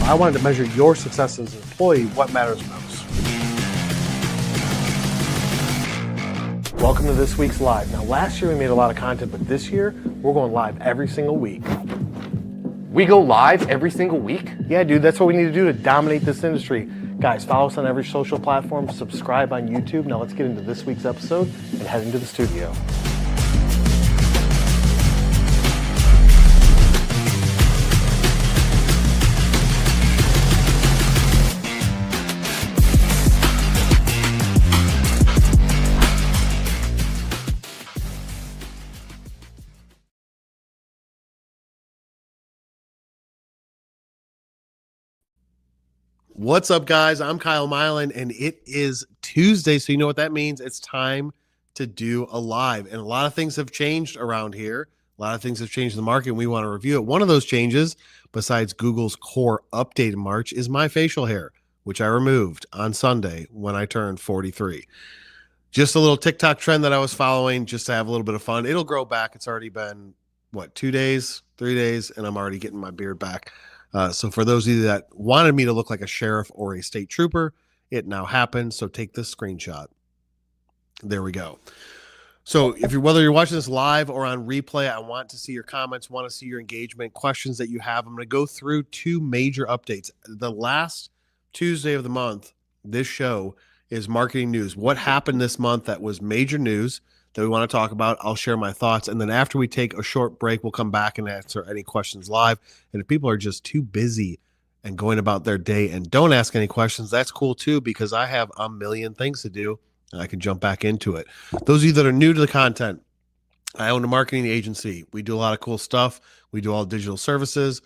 I wanted to measure your success as an employee, what matters most. Welcome to this week's live. Now, last year we made a lot of content, but this year we're going live every single week. We go live every single week? Yeah, dude, that's what we need to do to dominate this industry. Guys, follow us on every social platform, subscribe on YouTube. Now let's get into this week's episode and head into the studio. What's up, guys? I'm Kyle Milan, and it is Tuesday, so you know what that means. It's time to do a live, and a lot of things have changed around here. A lot of things have changed in the market, and we want to review it. One of those changes, besides Google's core update in March, is my facial hair, which I removed on Sunday when I turned 43. Just a little TikTok trend that I was following just to have a little bit of fun. It'll grow back. It's already been, 2 days, 3 days, and I'm already getting my beard back. So for those of you that wanted me to look like a sheriff or a state trooper, it now happens. So take this screenshot. There we go. So whether you're watching this live or on replay, I want to see your comments, want to see your engagement, questions that you have. I'm going to go through two major updates. The last Tuesday of the month, this show is marketing news. What happened this month that was major news that we want to talk about? I'll share my thoughts. And then after we take a short break, we'll come back and answer any questions live. And if people are just too busy and going about their day and don't ask any questions, that's cool too, because I have a million things to do and I can jump back into it. Those of you that are new to the content, I own a marketing agency. We do a lot of cool stuff. We do all digital services.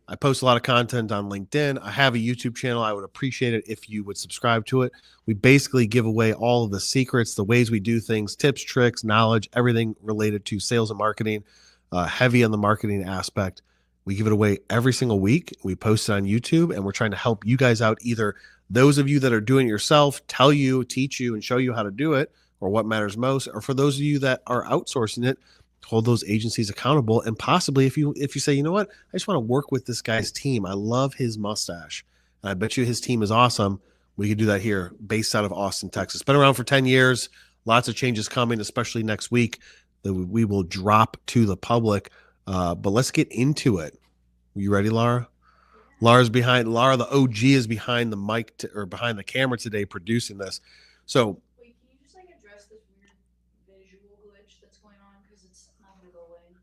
I post a lot of content on LinkedIn. I have a YouTube channel. I would appreciate it if you would subscribe to it. We basically give away all of the secrets, the ways we do things, tips, tricks, knowledge, everything related to sales and marketing, heavy on the marketing aspect. We give it away every single week. We post it on YouTube, and we're trying to help you guys out, either those of you that are doing it yourself, tell you, teach you, and show you how to do it, or what matters most, or for those of you that are outsourcing it, hold those agencies accountable. And possibly if you say, you know what, I just want to work with this guy's team. I love his mustache. And I bet you his team is awesome. We could do that here, based out of Austin, Texas. Been around for 10 years. Lots of changes coming, especially next week that we will drop to the public. But let's get into it. You ready, Laura? Laura, the OG, is behind the mic or behind the camera today producing this. So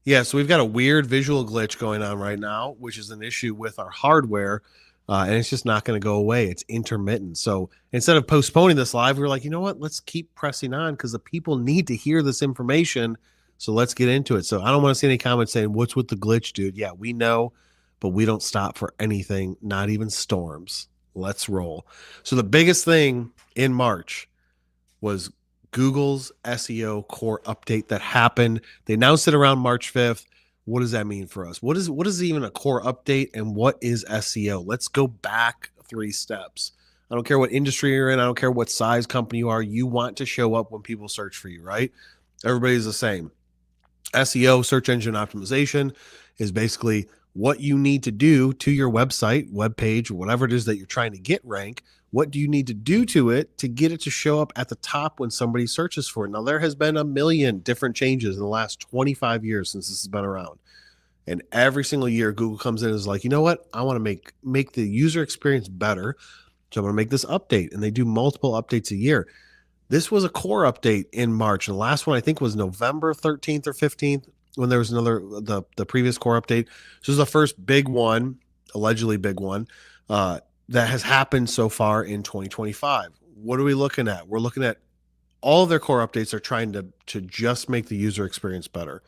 yeah, so we've got a weird visual glitch going on right now, which is an issue with our hardware, and it's just not going to go away. It's intermittent. So instead of postponing this live, we were like, you know what? Let's keep pressing on because the people need to hear this information. So let's get into it. So I don't want to see any comments saying, what's with the glitch, dude? Yeah, we know, but we don't stop for anything, not even storms. Let's roll. So the biggest thing in March was Google's SEO core update that happened. They announced it around March 5th. What does that mean for us? What is even a core update, and what is SEO? Let's go back 3 steps. I don't care what industry you're in. I don't care what size company you are. You want to show up when people search for you, right? Everybody's the same. SEO, search engine optimization, is basically what you need to do to your website, web page, whatever it is that you're trying to get rank. What do you need to do to it to get it to show up at the top when somebody searches for it? Now, there has been a million different changes in the last 25 years since this has been around. And every single year, Google comes in and is like, you know what? I want to make the user experience better. So I'm going to make this update. And they do multiple updates a year. This was a core update in March. And the last one, I think, was November 13th or 15th when there was the previous core update. So this is the first big one, allegedly big one, that has happened so far in 2025. What are we looking at? We're looking at all of their core updates are trying to just make the user experience better.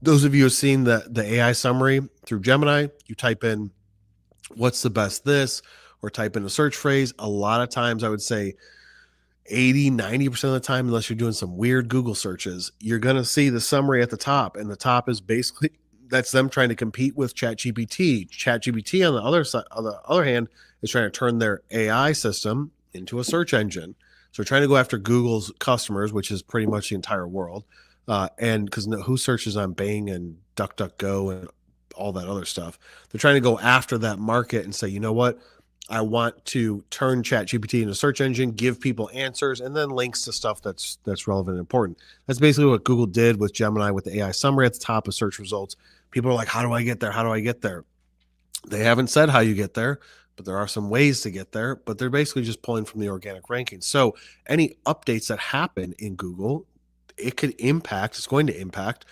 Those of you who have seen the AI summary through Gemini, you type in what's the best this, or type in a search phrase. A lot of times I would say 80-90% of the time, unless you're doing some weird Google searches, you're going to see the summary at the top. And the top is basically, that's them trying to compete with ChatGPT. ChatGPT on the other hand, is trying to turn their AI system into a search engine. So we're trying to go after Google's customers, which is pretty much the entire world. And because who searches on Bing and DuckDuckGo and all that other stuff. They're trying to go after that market and say, you know what? I want to turn ChatGPT into a search engine, give people answers, and then links to stuff that's relevant and important. That's basically what Google did with Gemini with the AI summary at the top of search results. People are like, how do I get there? How do I get there? They haven't said how you get there, but there are some ways to get there, but they're basically just pulling from the organic rankings. So any updates that happen in Google, it's going to impact,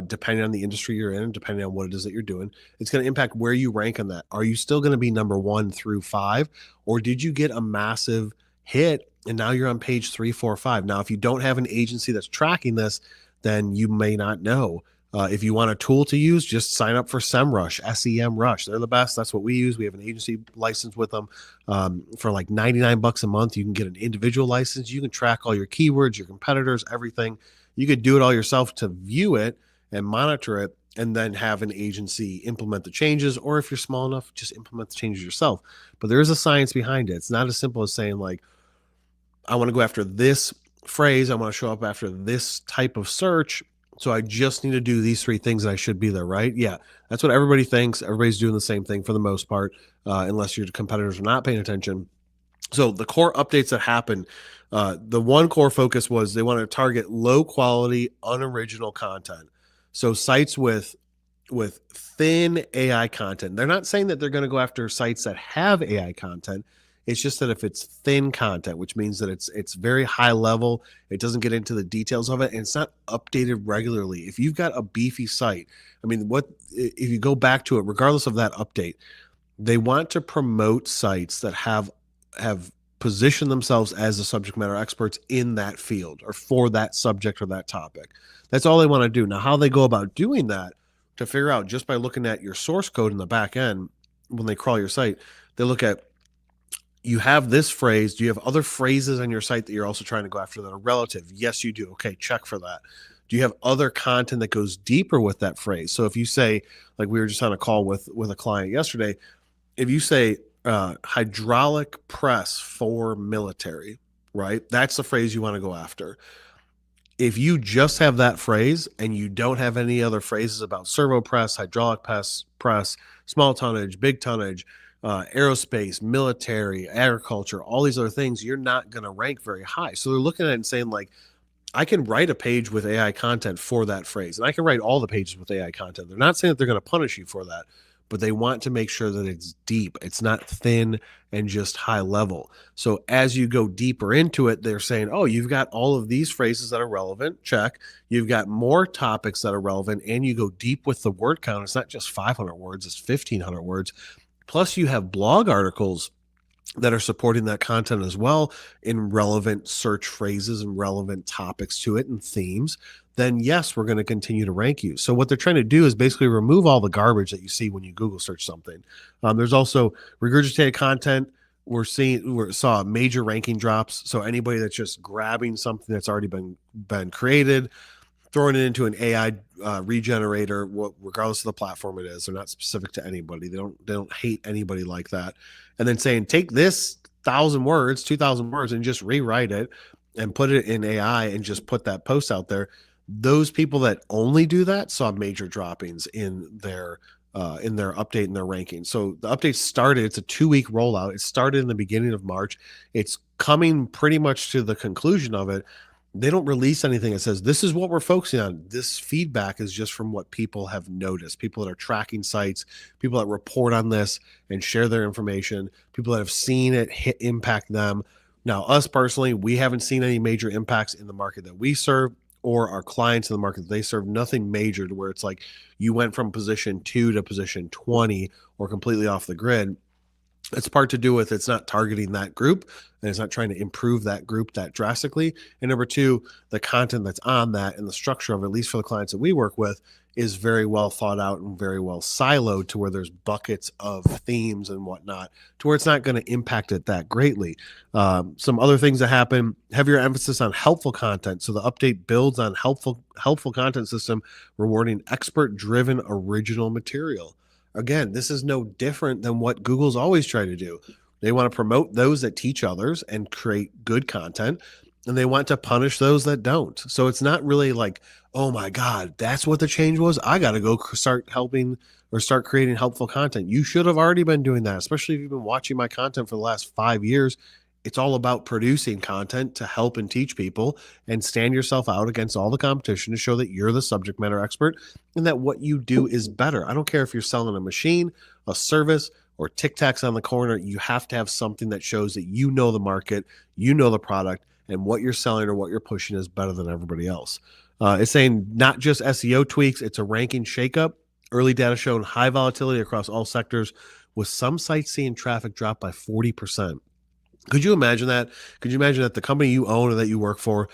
depending on the industry you're in, depending on what it is that you're doing, it's going to impact where you rank on that. Are you still going to be number 1 through 5, or did you get a massive hit and now you're on page 3, 4, 5? Now, if you don't have an agency that's tracking this, then you may not know. If you want a tool to use, just sign up for SEMrush, SEMrush. They're the best. That's what we use. We have an agency license with them. For like $99 a month, you can get an individual license. You can track all your keywords, your competitors, everything. You could do it all yourself to view it and monitor it, and then have an agency implement the changes. Or if you're small enough, just implement the changes yourself. But there is a science behind it. It's not as simple as saying, like, I want to go after this phrase. I want to show up after this type of search. So I just need to do these 3 things and I should be there, right? Yeah, that's what everybody thinks. Everybody's doing the same thing for the most part, unless your competitors are not paying attention. So the core updates that happened, the one core focus was they want to target low quality, unoriginal content. So sites with thin AI content. They're not saying that they're going to go after sites that have AI content. It's just that if it's thin content, which means that it's very high level, it doesn't get into the details of it, and it's not updated regularly. If you've got a beefy site, I mean, if you go back to it, regardless of that update, they want to promote sites that have positioned themselves as the subject matter experts in that field or for that subject or that topic. That's all they want to do. Now, how they go about doing that, to figure out just by looking at your source code in the back end, when they crawl your site, they look at, you have this phrase. Do you have other phrases on your site that you're also trying to go after that are relative? Yes, you do. Okay, check for that. Do you have other content that goes deeper with that phrase? So if you say, like we were just on a call with a client yesterday, if you say hydraulic press for military, right? That's the phrase you want to go after. If you just have that phrase and you don't have any other phrases about servo press, hydraulic press, small tonnage, big tonnage, aerospace, military, agriculture, all these other things, you're not going to rank very high. So they're looking at it and saying, like, I can write a page with AI content for that phrase, and I can write all the pages with AI content. They're not saying that they're going to punish you for that, but they want to make sure that it's deep. It's not thin and just high level. So as you go deeper into it, they're saying, oh, you've got all of these phrases that are relevant. Check. You've got more topics that are relevant, and you go deep with the word count. It's not just 500 words, it's 1,500 words. Plus, you have blog articles that are supporting that content as well in relevant search phrases and relevant topics to it and themes. Then yes, we're going to continue to rank you. So what they're trying to do is basically remove all the garbage that you see when you Google search something. There's also regurgitated content. We saw major ranking drops. So anybody that's just grabbing something that's already been created, throwing it into an AI regenerator, regardless of the platform it is, they're not specific to anybody. They don't hate anybody like that. And then saying, take this 1,000 words, 2,000 words, and just rewrite it and put it in AI and just put that post out there. Those people that only do that saw major droppings in their update and their ranking. So the update started, it's a 2-week rollout. It started in the beginning of March. It's coming pretty much to the conclusion of it. They don't release anything that says this is what we're focusing on. This feedback is just from what people have noticed, people that are tracking sites, people that report on this and share their information, people that have seen it impact them. Now, us personally, we haven't seen any major impacts in the market that we serve or our clients in the market that they serve. Nothing major to where it's like you went from position 2 to position 20 or completely off the grid. It's part to do with it's not targeting that group and it's not trying to improve that group that drastically. And number 2, the content that's on that and the structure of it, at least for the clients that we work with, is very well thought out and very well siloed to where there's buckets of themes and whatnot to where it's not going to impact it that greatly. Some other things that happen, heavier emphasis on helpful content. So the update builds on helpful content system, rewarding expert-driven original material. Again, this is no different than what Google's always tried to do. They want to promote those that teach others and create good content. and they want to punish those that don't. So it's not really like, oh my God, that's what the change was. I got to go start helping or start creating helpful content. You should have already been doing that, especially if you've been watching my content for the last 5 years. It's all about producing content to help and teach people and stand yourself out against all the competition to show that you're the subject matter expert and that what you do is better. I don't care if you're selling a machine, a service, or Tic Tacs on the corner. You have to have something that shows that you know the market, you know the product, and what you're selling or what you're pushing is better than everybody else. It's saying not just SEO tweaks, it's a ranking shakeup. Early data showed high volatility across all sectors, with some sites seeing traffic drop by 40%. Could you imagine that? Could you imagine that the company you own or that you work for,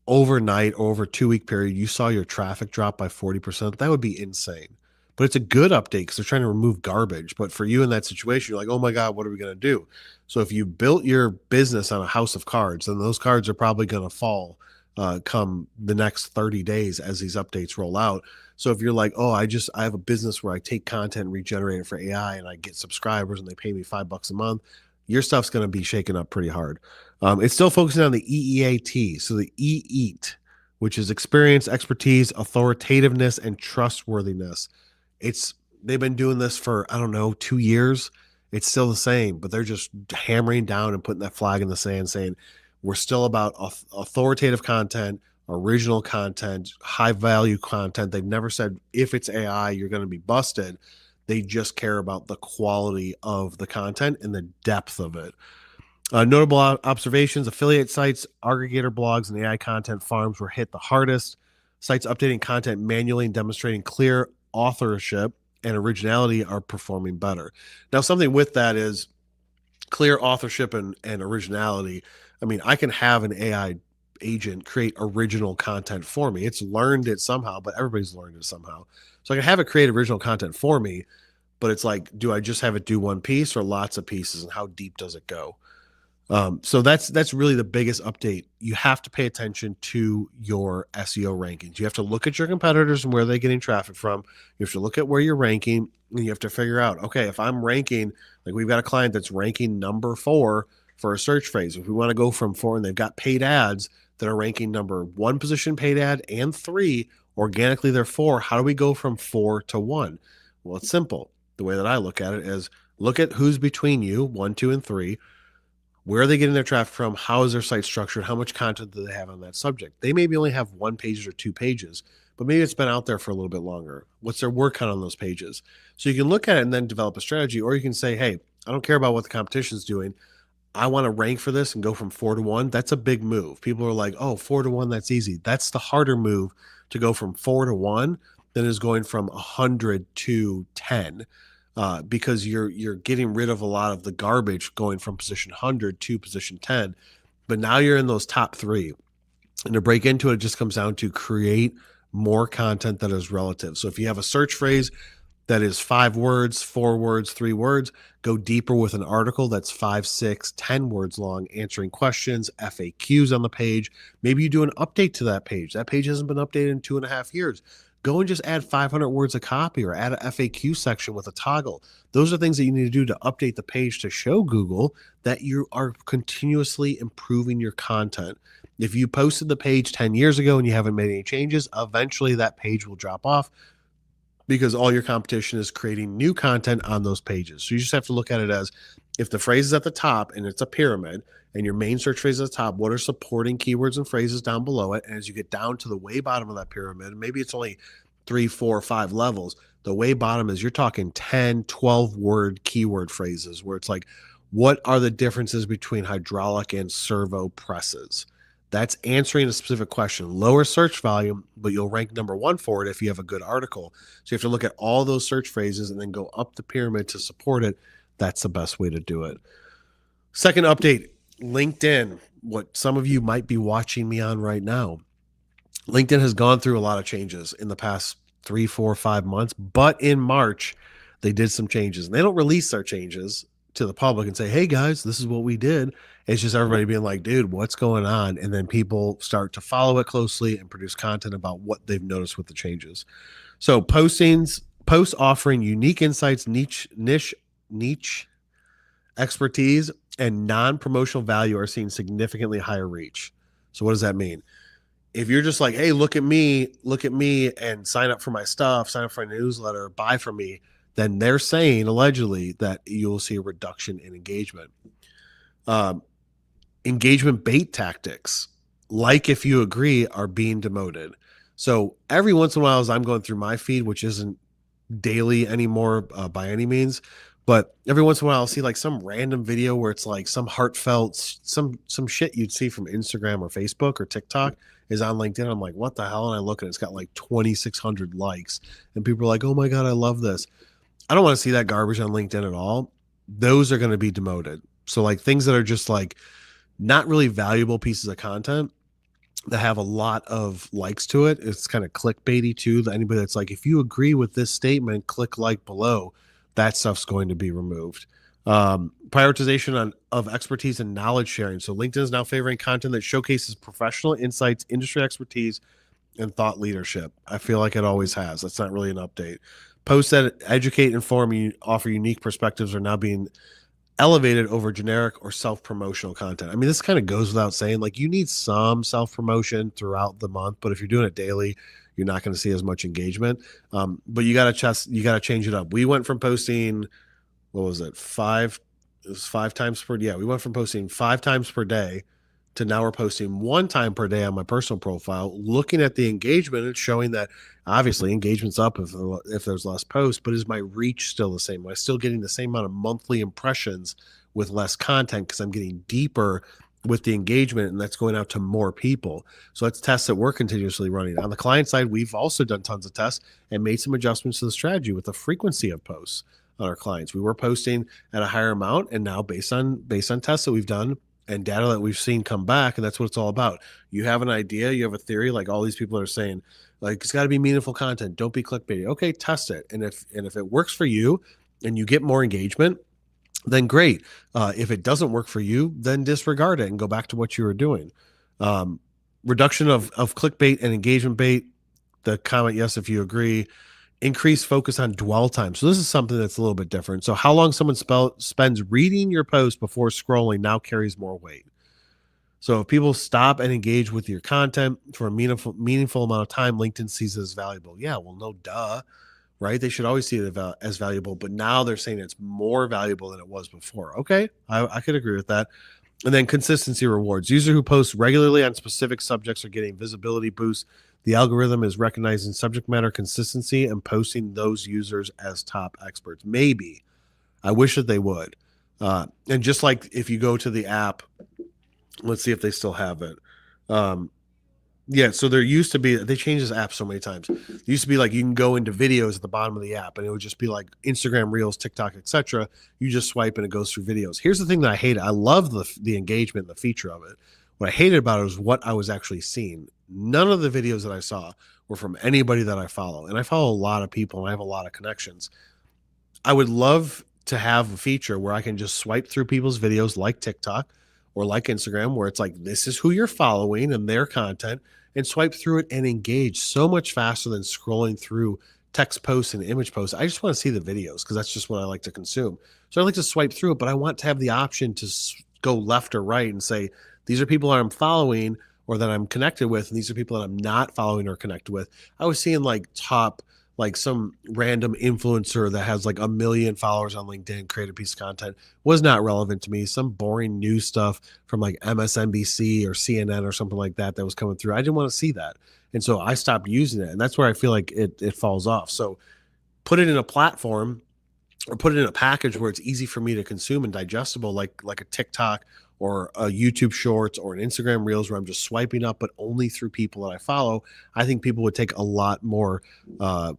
overnight or over a 2 week period, you saw your traffic drop by 40%? That would be insane. But it's a good update because they're trying to remove garbage. But for you in that situation, you're like, oh my God, what are we going to do? So if you built your business on a house of cards, then those cards are probably going to fall come the next 30 days as these updates roll out. So if you're like, oh, I have a business where I take content and regenerate it for AI and I get subscribers and they pay me $5 a month, your stuff's going to be shaken up pretty hard. It's still focusing on the EEAT. So the EEAT, which is experience, expertise, authoritativeness, and trustworthiness. They've been doing this for, I don't know, 2 years. It's still the same, but they're just hammering down and putting that flag in the sand saying, we're still about authoritative content, original content, high value content. They've never said if it's AI, you're going to be busted. They just care about the quality of the content and the depth of it. Notable observations: affiliate sites, aggregator blogs, and AI content farms were hit the hardest. Sites updating content manually and demonstrating clear authorship and originality are performing better. Now, something with that is clear authorship and originality. I mean, I can have an AI agent create original content for me. It's learned it somehow, but everybody's learned it somehow. So I can have it create original content for me, but it's like, do I just have it do one piece or lots of pieces, and how deep does it go? So that's really the biggest update. You have to pay attention to your SEO rankings. You have to look at your competitors and where they're getting traffic from. You have to look at where you're ranking, and you have to figure out, okay, if I'm ranking, like we've got a client that's ranking number 4 for a search phrase. If we want to go from 4 and they've got paid ads that are ranking number 1 position paid ad and 3, organically they're 4. How do we go from 4 to 1? Well, it's simple. The way that I look at it is look at who's between you, 1, 2, and 3. Where are they getting their traffic from? How is their site structured? How much content do they have on that subject? They maybe only have 1 page or 2 pages, but maybe it's been out there for a little bit longer. What's their word count on those pages? So you can look at it and then develop a strategy, or you can say, hey, I don't care about what the competition's doing. I want to rank for this and go from 4 to 1. That's a big move. People are like, oh, 4 to 1, that's easy. That's the harder move, to go from 4 to 1 than is going from 100 to 10. Because you're getting rid of a lot of the garbage going from position 100 to position 10. But now you're in those top 3. And to break into it, it just comes down to create more content that is relative. So if you have a search phrase that is 5 words, 4 words, 3 words, go deeper with an article that's 5, 6, 10 words long, answering questions, FAQs on the page. Maybe you do an update to that page. That page hasn't been updated in 2.5 years. Go and just add 500 words of copy, or add an FAQ section with a toggle. Those are things that you need to do to update the page to show Google that you are continuously improving your content. If you posted the page 10 years ago and you haven't made any changes, eventually that page will drop off because all your competition is creating new content on those pages. So you just have to look at it as, if the phrase is at the top and it's a pyramid and your main search phrase is at the top, what are supporting keywords and phrases down below it? And as you get down to the way bottom of that pyramid, maybe it's only 3, 4, 5 levels. The way bottom is, you're talking 10, 12 word keyword phrases where it's like, what are the differences between hydraulic and servo presses? That's answering a specific question. Lower search volume, but you'll rank number 1 for it if you have a good article. So you have to look at all those search phrases and then go up the pyramid to support it. That's the best way to do it. Second update, LinkedIn, what some of you might be watching me on right now. LinkedIn has gone through a lot of changes in the past 3, 4, 5 months, but in March, they did some changes. And they don't release their changes to the public and say, hey guys, this is what we did. It's just everybody being like, dude, what's going on? And then people start to follow it closely and produce content about what they've noticed with the changes. So posts offering unique insights, niche expertise, and non-promotional value are seeing significantly higher reach. So what does that mean? If you're just like, hey, look at me, and sign up for my stuff, sign up for my newsletter, buy from me, then they're saying allegedly that you'll see a reduction in engagement. Um, Engagement bait tactics, like if you agree, are being demoted. So every once in a while, as I'm going through my feed, which isn't daily anymore by any means, but every once in a while I'll see like some random video where it's like some heartfelt, some shit you'd see from Instagram or Facebook or TikTok is on LinkedIn. I'm like, what the hell? And I look and it's got like 2,600 likes, and people are like, oh my god, I love this. I don't want to see that garbage on LinkedIn at all. Those are going to be demoted. So like things that are just like not really valuable pieces of content that have a lot of likes to it. It's kind of clickbaity too. Anybody that's like, if you agree with this statement, click like below, that stuff's going to be removed. Prioritization of expertise and knowledge sharing. So LinkedIn is now favoring content that showcases professional insights, industry expertise, and thought leadership. I feel like it always has. That's not really an update. Posts that educate, inform, and offer unique perspectives are now being elevated over generic or self-promotional content. I mean, this kind of goes without saying, like you need some self-promotion throughout the month, but if you're doing it daily, you're not going to see as much engagement. But you got to change it up. We went from posting, what was it? It was 5 times per, yeah. We went from posting 5 times per day to now we're posting 1 time per day on my personal profile. Looking at the engagement, it's showing that obviously engagement's up if there's less posts, but is my reach still the same? Am I still getting the same amount of monthly impressions with less content because I'm getting deeper with the engagement, and that's going out to more people? So that's tests that we're continuously running. On the client side, we've also done tons of tests and made some adjustments to the strategy with the frequency of posts on our clients. We were posting at a higher amount, and now based on tests that we've done and data that we've seen come back, and that's what it's all about. You have an idea, you have a theory, like all these people are saying, like it's got to be meaningful content. Don't be clickbaity. Okay, test it, and if it works for you, and you get more engagement, then great. If it doesn't work for you, then disregard it and go back to what you were doing. Reduction of clickbait and engagement bait. The comment, yes, if you agree. Increase focus on dwell time. So this is something that's a little bit different. So how long someone spends reading your post before scrolling now carries more weight. So if people stop and engage with your content for a meaningful amount of time, LinkedIn sees it as valuable. Yeah, well, no duh, right? They should always see it as valuable, but now they're saying it's more valuable than it was before. Okay, I could agree with that. And then consistency rewards. User who posts regularly on specific subjects are getting visibility boosts. The algorithm is recognizing subject matter consistency and posting those users as top experts. Maybe. I wish that they would. And just like if you go to the app, let's see if they still have it. Yeah, so there used to be, they changed this app so many times. It used to be like you can go into videos at the bottom of the app and it would just be like Instagram Reels, TikTok, etc. You just swipe and it goes through videos. Here's the thing that I hate. I love the engagement, the feature of it. What I hated about it was what I was actually seeing. None of the videos that I saw were from anybody that I follow. And I follow a lot of people and I have a lot of connections. I would love to have a feature where I can just swipe through people's videos like TikTok or like Instagram, where it's like, this is who you're following and their content, and swipe through it and engage so much faster than scrolling through text posts and image posts. I just want to see the videos because that's just what I like to consume. So I like to swipe through it, but I want to have the option to go left or right and say, these are people that I'm following or that I'm connected with, and these are people that I'm not following or connected with. I was seeing like some random influencer that has like 1 million followers on LinkedIn create a piece of content, was not relevant to me. Some boring news stuff from like MSNBC or CNN or something like that was coming through. I didn't want to see that. And so I stopped using it. And that's where I feel like it falls off. So put it in a platform or put it in a package where it's easy for me to consume and digestible, like a TikTok or a YouTube Shorts or an Instagram Reels, where I'm just swiping up, but only through people that I follow. I think people would take a lot more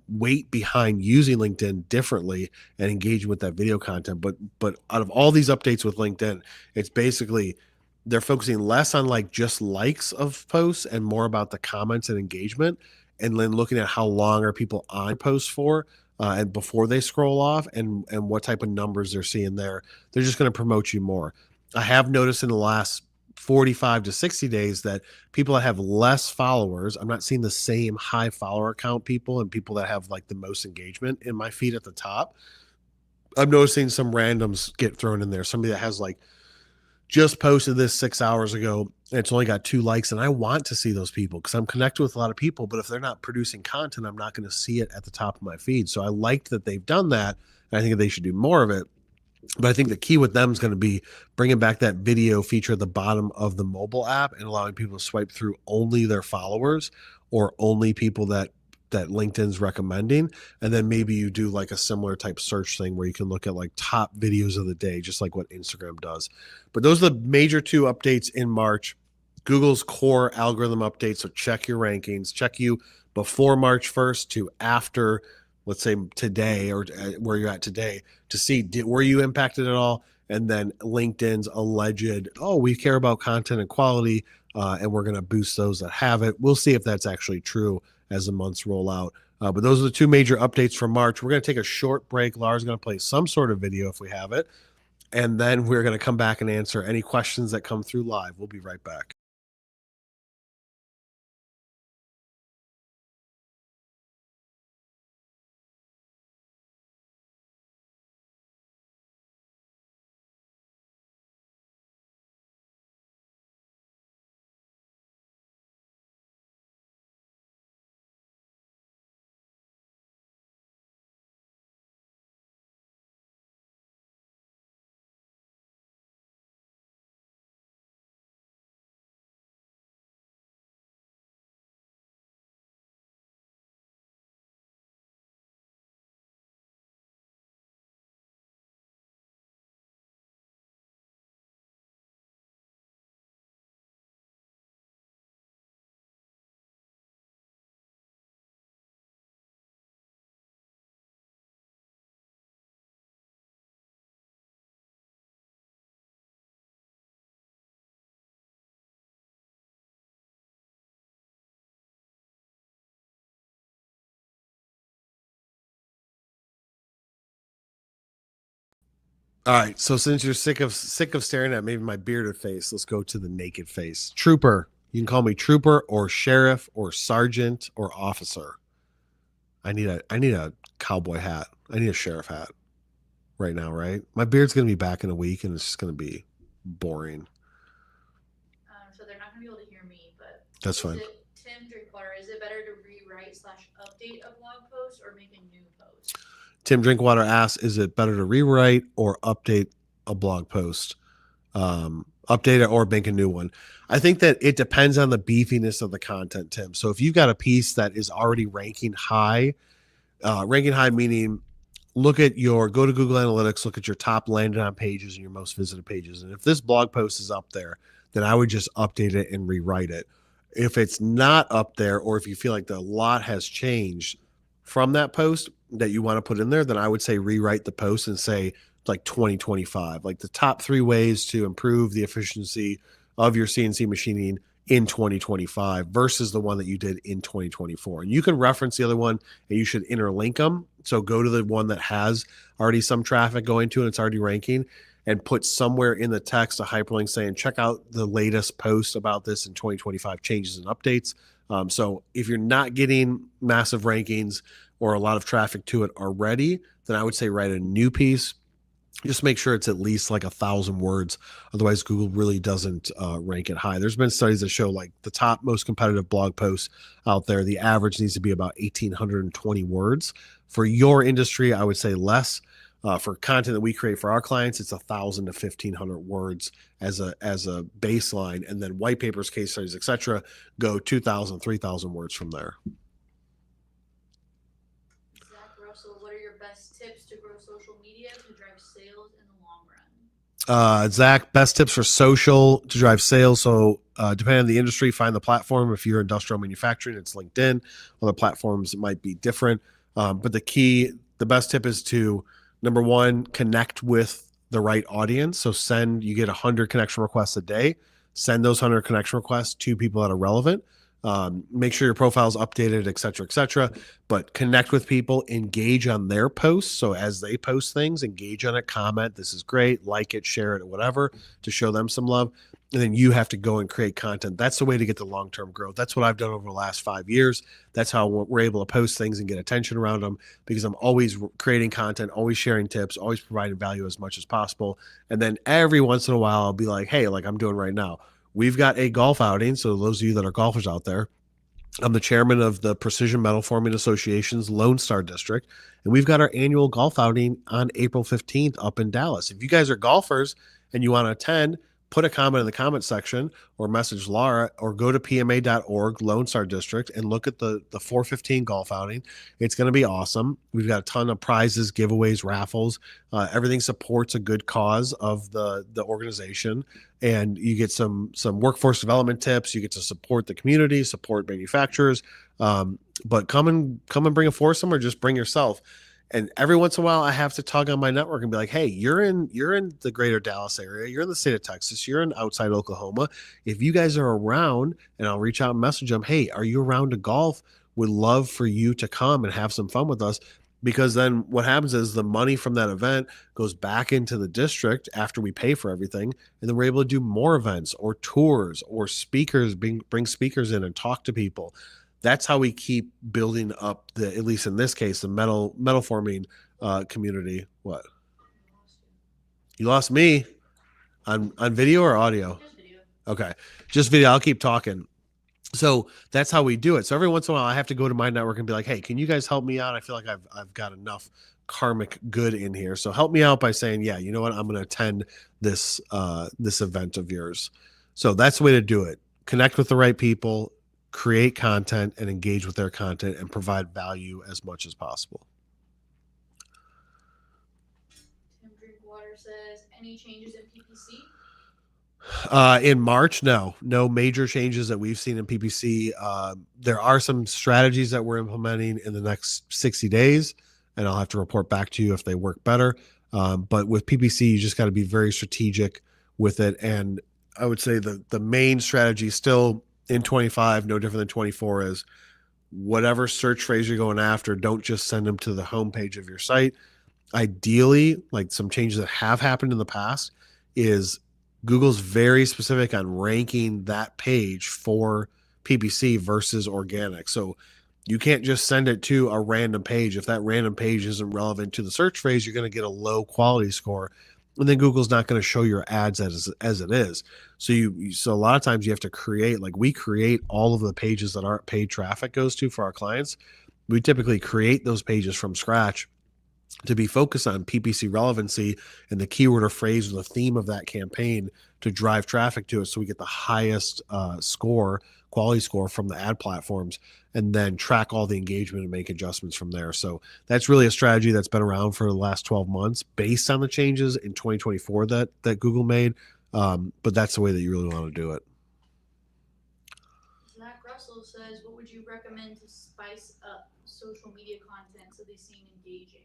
weight behind using LinkedIn differently and engaging with that video content. But out of all these updates with LinkedIn, it's basically they're focusing less on like just likes of posts and more about the comments and engagement, and then looking at how long are people on posts for. And before they scroll off, and what type of numbers they're seeing there. They're just going to promote you more. I have noticed in the last 45 to 60 days that people that have less followers, I'm not seeing the same high follower count people and people that have like the most engagement in my feed at the top. I'm noticing some randoms get thrown in there. Somebody that has like just posted this 6 hours ago and it's only got 2 likes, and I want to see those people because I'm connected with a lot of people, but if they're not producing content, I'm not going to see it at the top of my feed. So I liked that they've done that, and I think that they should do more of it. But I think the key with them is going to be bringing back that video feature at the bottom of the mobile app and allowing people to swipe through only their followers or only people that LinkedIn's recommending. And then maybe you do like a similar type search thing where you can look at like top videos of the day, just like what Instagram does. But those are the major 2 updates in March. Google's core algorithm update. So check your rankings, check you before March 1st to after, let's say today, or where you're at today, to see were you impacted at all. And then LinkedIn's alleged, oh, we care about content and quality, and we're going to boost those that have it. We'll see if that's actually true as the months roll out. But those are the 2 major updates from March. We're going to take a short break. Laura's going to play some sort of video if we have it. And then we're going to come back and answer any questions that come through live. We'll be right back. All right. So since you're sick of staring at maybe my bearded face, let's go to the naked face. Trooper. You can call me trooper or sheriff or sergeant or officer. I need a cowboy hat. I need a sheriff hat right now, right? My beard's gonna be back in a week and it's just gonna be boring. So they're not gonna be able to hear me, but That's fine. Tim Drinkwater, is it better to rewrite / update a blog post or make a new post? Tim Drinkwater asks, is it better to rewrite or update a blog post? Update it or make a new one. I think that it depends on the beefiness of the content, Tim. So if you've got a piece that is already ranking high meaning go to Google Analytics, look at your top landed on pages and your most visited pages. And if this blog post is up there, then I would just update it and rewrite it. If it's not up there, or if you feel like the lot has changed from that post that you want to put in there, then I would say rewrite the post and say like 2025, like the top 3 ways to improve the efficiency of your CNC machining in 2025 versus the one that you did in 2024. And you can reference the other one and you should interlink them. So go to the one that has already some traffic going to and it's already ranking, and put somewhere in the text a hyperlink saying, check out the latest post about this in 2025 changes and updates. So if you're not getting massive rankings or a lot of traffic to it already, then I would say write a new piece. Just make sure it's at least like 1,000 words. Otherwise, Google really doesn't rank it high. There's been studies that show like the top most competitive blog posts out there, the average needs to be about 1,820 words. For your industry, I would say less. For content that we create for our clients, it's 1,000 to 1,500 words as a baseline, and then white papers, case studies, etc., go 2,000, 3,000 words from there. Zach Russell, what are your best tips to grow social media to drive sales in the long run? Zach, best tips for social to drive sales. So depending on the industry, find the platform. If you're industrial manufacturing, it's LinkedIn. Other platforms might be different. But the best tip is to, number one, connect with the right audience. So you get 100 connection requests a day. Send those 100 connection requests to people that are relevant. Make sure your profile's updated, et cetera, et cetera. But connect with people, engage on their posts. So as they post things, engage on it, comment, this is great, like it, share it, whatever, to show them some love. And then you have to go and create content. That's the way to get the long-term growth. That's what I've done over the last 5 years. That's how we're able to post things and get attention around them, because I'm always creating content, always sharing tips, always providing value as much as possible. And then every once in a while, I'll be like, hey, like I'm doing right now, we've got a golf outing. So those of you that are golfers out there, I'm the chairman of the Precision Metal Forming Association's Lone Star District, and we've got our annual golf outing on April 15th up in Dallas. If you guys are golfers and you want to attend, put a comment in the comment section or message Laura, or go to pma.org, Lone Star District, and look at the 415 golf outing. It's going to be awesome. We've got a ton of prizes, giveaways, raffles. Everything supports a good cause of the organization, and you get some workforce development tips. You get to support the community, support manufacturers. But come and bring a foursome, or just bring yourself. And every once in a while, I have to tug on my network and be like, hey, you're in the greater Dallas area. You're in the state of Texas. You're in outside Oklahoma. If you guys are around, and I'll reach out and message them, hey, are you around to golf? Would love for you to come and have some fun with us. Because then what happens is the money from that event goes back into the district after we pay for everything. And then we're able to do more events or tours or speakers, bring speakers in and talk to people. That's how we keep building up at least in this case, the metal forming community. What? You lost me on video or audio? Just video. Okay. Just video. I'll keep talking. So that's how we do it. So every once in a while, I have to go to my network and be like, hey, can you guys help me out? I feel like I've got enough karmic good in here. So help me out by saying, yeah, you know what? I'm going to attend this event of yours. So that's the way to do it. Connect with the right people, create content, and engage with their content, and provide value as much as possible. Tim Drinkwater says, any changes in PPC? In March, no major changes that we've seen in PPC. There are some strategies that we're implementing in the next 60 days, and I'll have to report back to you if they work better. But with PPC, you just got to be very strategic with it. And I would say the main strategy still in 25, no different than 24, is whatever search phrase you're going after, don't just send them to the homepage of your site. Ideally, like some changes that have happened in the past, is Google's very specific on ranking that page for PPC versus organic. So you can't just send it to a random page. If that random page isn't relevant to the search phrase, you're going to get a low quality score. And then Google's not going to show your ads as it is. So a lot of times you have to create, like we create all of the pages that aren't paid traffic goes to for our clients. We typically create those pages from scratch to be focused on PPC relevancy and the keyword or phrase or the theme of that campaign to drive traffic to it. So we get the highest quality score from the ad platforms, and then track all the engagement and make adjustments from there. So that's really a strategy that's been around for the last 12 months based on the changes in 2024 that Google made. But that's the way that you really want to do it. Zach Russell says, what would you recommend to spice up social media content so they seem engaging?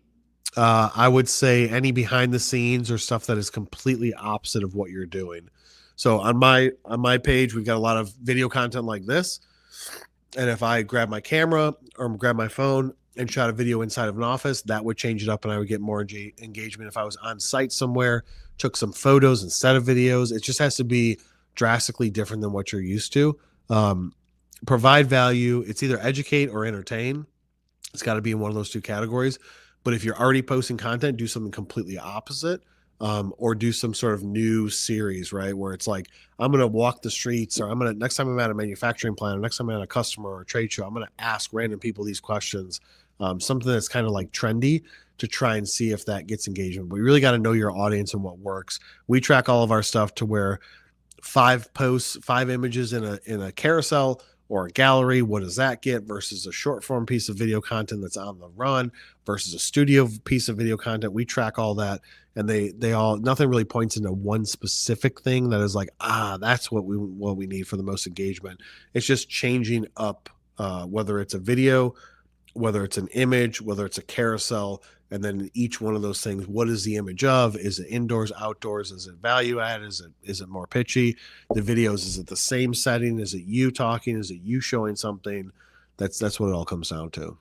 I would say any behind the scenes or stuff that is completely opposite of what you're doing. So on my page, we've got a lot of video content like this. And if I grab my camera or grab my phone and shot a video inside of an office, that would change it up and I would get more engagement. If I was on site somewhere, took some photos instead of videos, it just has to be drastically different than what you're used to. Provide value. It's either educate or entertain. It's got to be in one of those two categories. But if you're already posting content, do something completely opposite, or do some sort of new series, right? Where it's like, I'm going to walk the streets, or next time I'm at a manufacturing plant, or next time I'm at a customer or a trade show, I'm going to ask random people these questions, something that's kind of like trendy to try and see if that gets engagement. But you really got to know your audience and what works. We track all of our stuff to where 5 posts, 5 images in a carousel or a gallery, what does that get versus a short form piece of video content that's on the run versus a studio piece of video content. We track all that, and they all, nothing really points into one specific thing that is like, that's what we need for the most engagement. It's just changing up, whether it's a video whether it's an image, whether it's a carousel, and then each one of those things, what is the image of? Is it indoors, outdoors? Is it value add? Is it more pitchy? The videos, is it the same setting? Is it you talking? Is it you showing something? That's what it all comes down to.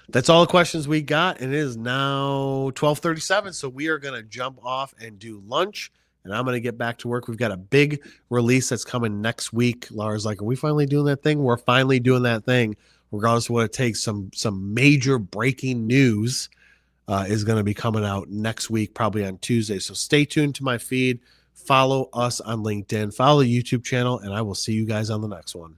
That's all the questions we got, and it is now 12:37, so we are going to jump off and do lunch, and I'm going to get back to work. We've got a big release that's coming next week. Laura's like, are we finally doing that thing? We're finally doing that thing. Regardless of what it takes, some major breaking news is going to be coming out next week, probably on Tuesday. So stay tuned to my feed. Follow us on LinkedIn. Follow the YouTube channel, and I will see you guys on the next one.